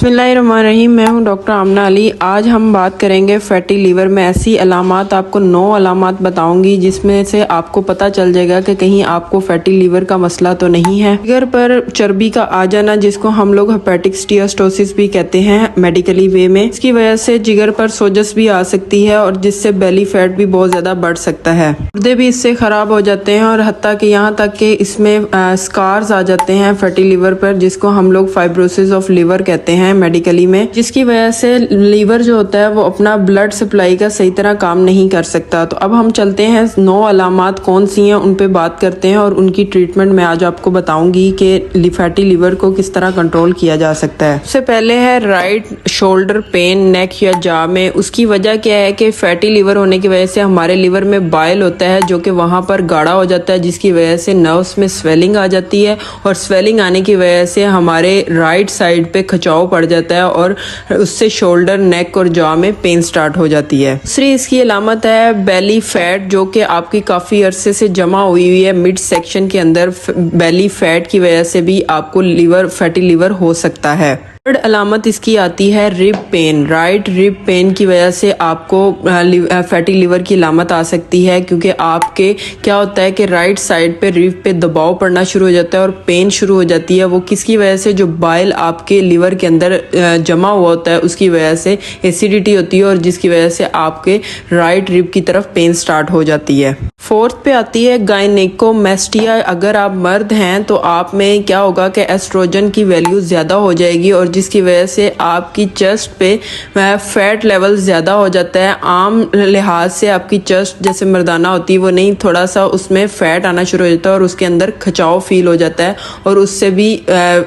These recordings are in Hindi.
बिस्मिल्लाहिर्रहमानिर्रहीम। मैं हूं डॉक्टर आमना अली। आज हम बात करेंगे फैटी लीवर में ऐसी अलामात। आपको 9 अलामात बताऊंगी जिसमें से आपको पता चल जाएगा कि कहीं आपको फैटी लीवर का मसला तो नहीं है। जिगर पर चर्बी का आ जाना, जिसको हम लोग हेपेटिक स्टीatosis भी कहते हैं मेडिकली वे में, इसकी वजह से जिगर पर सोजस भी आ सकती है और जिससे बेली फैट भी बहुत ज्यादा बढ़ सकता है। गुर्दे भी इससे खराब हो जाते हैं और हत्ता कि यहाँ तक कि इसमें स्कार्स आ जाते हैं फैटी लीवर पर, जिसको हम लोग फाइब्रोसिस ऑफ लीवर कहते हैं मेडिकली में, जिसकी वजह से लीवर जो होता है वो अपना ब्लड सप्लाई का सही तरह काम नहीं कर सकता। तो अब हम चलते हैं 9 अलामात कौन सी हैं उन पे बात करते हैं और उनकी ट्रीटमेंट मैं आज आपको बताऊंगी कि फैटी लीवर को किस तरह कंट्रोल किया जा सकता है। सबसे पहले है राइट शोल्डर पेन नेक या जा में। उसकी वजह क्या है कि फैटी लीवर होने की वजह से हमारे लीवर में बाइल होता है जो कि वहां पर गाढ़ा हो जाता है, जिसकी वजह से नर्व्स में स्वेलिंग आ जाती है और स्वेलिंग आने की वजह से हमारे राइट साइड पे खिंचाव पड़ जाता है और उससे शोल्डर नेक और जॉ में पेन स्टार्ट हो जाती है। दूसरी इसकी अलामत है बेली फैट, जो कि आपकी काफी अरसे से जमा हुई है मिड सेक्शन के अंदर। बेली फैट की वजह से भी आपको फैटी लीवर हो सकता है। थर्ड अलामत इसकी आती है rib pain. Right rib pain की वजह से आपको फैटी लीवर की अलामत आ सकती है, क्योंकि आपके क्या होता है कि राइट साइड पे रिब पे दबाव पड़ना शुरू हो जाता है और पेन शुरू हो जाती है। वो किसकी वजह से, जो बाइल आपके लीवर के अंदर जमा हुआ होता है उसकी वजह से एसिडिटी होती है और जिसकी वजह से आपके राइट रिब की तरफ पेन स्टार्ट हो जाती है। फोर्थ पे आती है गायनेकोमेस्टिया। अगर आप मर्द हैं तो आप में क्या होगा कि एस्ट्रोजन की वैल्यू ज्यादा हो जाएगी और जिसकी वजह से आपकी चेस्ट पे फैट लेवल ज्यादा हो जाता है। आम लिहाज से आपकी चेस्ट जैसे मर्दाना होती है वो नहीं, थोड़ा सा उसमें फैट आना शुरू हो जाता है और उसके अंदर खिंचाव फील हो जाता है और उससे भी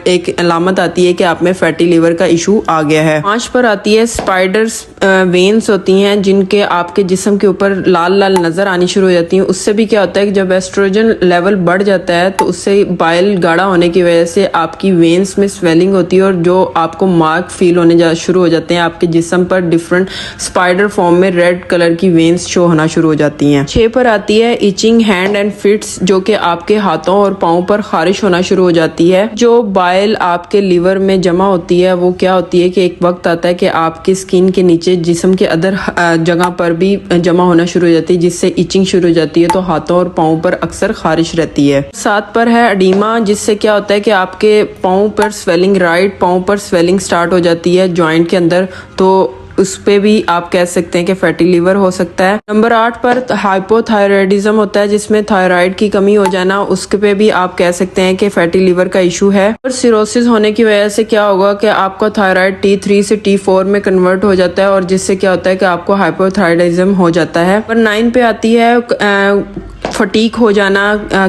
एक अलामत आती है कि आप में फैटी लीवर का इशू आ गया है। 5 पर आती है स्पाइडर्स वेन्स होती हैं जिनके आपके जिस्म के ऊपर लाल लाल नजर आनी शुरू हो जाती हैं। उससे भी क्या होता है कि जब एस्ट्रोजन लेवल बढ़ जाता है तो उससे बाइल गाढ़ा होने की वजह से आपकी वेन्स में स्वेलिंग होती है और जो आपको मार्क फील होने शुरू हो जाते हैं। आपके जिस्म पर डिफरेंट स्पाइडर फॉर्म में रेड कलर की वेन्स शो होना शुरू हो जाती हैं। 6 पर आती है इचिंग हैंड एंड फिट्स, जो कि आपके हाथों और पाँव पर खारिश होना शुरू हो जाती है। जो बाइल आपके लीवर में जमा होती है वो क्या होती है कि एक वक्त आता है कि आपकी स्किन के नीचे जिस्म के अदर जगह पर भी जमा होना शुरू हो जाती है, जिससे इचिंग शुरू हो जाती है। तो हाथों और पाँव पर अक्सर खारिश रहती है। 7 पर है अडीमा, जिससे क्या होता है कि आपके पाँव पर स्वेलिंग, राइट पाँव पर स्वेलिंग स्टार्ट हो जाती है जॉइंट के अंदर, तो उस पे भी आप कह सकते हैं कि फैटी लीवर हो सकता है। नंबर 8 पर हाइपोथायराइडिज्म होता है, जिसमें थायराइड की कमी हो जाना, उसके पे भी आप कह सकते हैं कि फैटी लीवर का इशू है। और सिरोसिस होने की वजह से क्या होगा कि आपका थायराइड T3 से T4 में कन्वर्ट हो जाता है और जिससे क्या होता है कि आपको हाइपोथायराइडिज्म हो जाता है। नंबर 9 पे आती है फटीक हो जाना।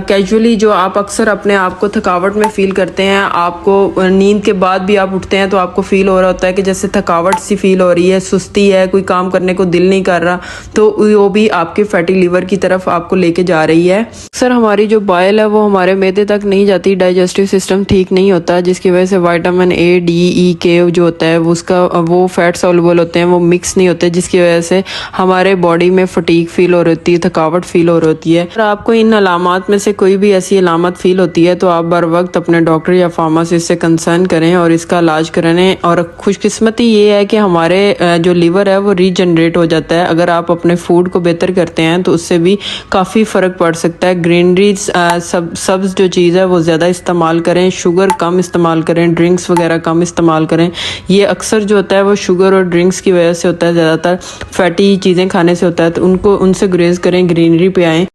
कैजुअली जो आप अक्सर अपने आप को थकावट में फील करते हैं, आपको नींद के बाद भी आप उठते हैं तो आपको फील हो रहा होता है कि जैसे थकावट सी फील हो रही है, सुस्ती है, कोई काम करने को दिल नहीं कर रहा, तो वो भी आपके फैटी लीवर की तरफ आपको लेके जा रही है। अक्सर हमारी जो बाइल है वो हमारे मैदे तक नहीं जाती, डाइजेस्टिव सिस्टम ठीक नहीं होता, जिसकी वजह से vitamin A, D, E, K जो होता है वो फैट सॉल्युबल होते हैं, वो मिक्स नहीं होते, जिसकी वजह से हमारे बॉडी में फटीक फील हो रही होती है, थकावट फील हो रही होती है। अगर आपको इन अलामात में से कोई भी ऐसी अलामत फील होती है तो आप बर वक्त अपने डॉक्टर या फार्मासिस्ट से कंसर्न करें और इसका इलाज करें। और खुशकिस्मती ये है कि हमारे जो लीवर है वो रीजनरेट हो जाता है। अगर आप अपने फूड को बेहतर करते हैं तो उससे भी काफ़ी फ़र्क पड़ सकता है। ग्रीनरीज सब्ज जो चीज़ है वो ज़्यादा इस्तेमाल करें, शुगर कम इस्तेमाल करें, ड्रिंक्स वगैरह कम इस्तेमाल करें। ये अक्सर जो होता है वो शुगर और ड्रिंक्स की वजह से होता है, ज़्यादातर फैटी चीज़ें खाने से होता है, तो उनसे गुरेज करें, ग्रीनरी पे आएँ।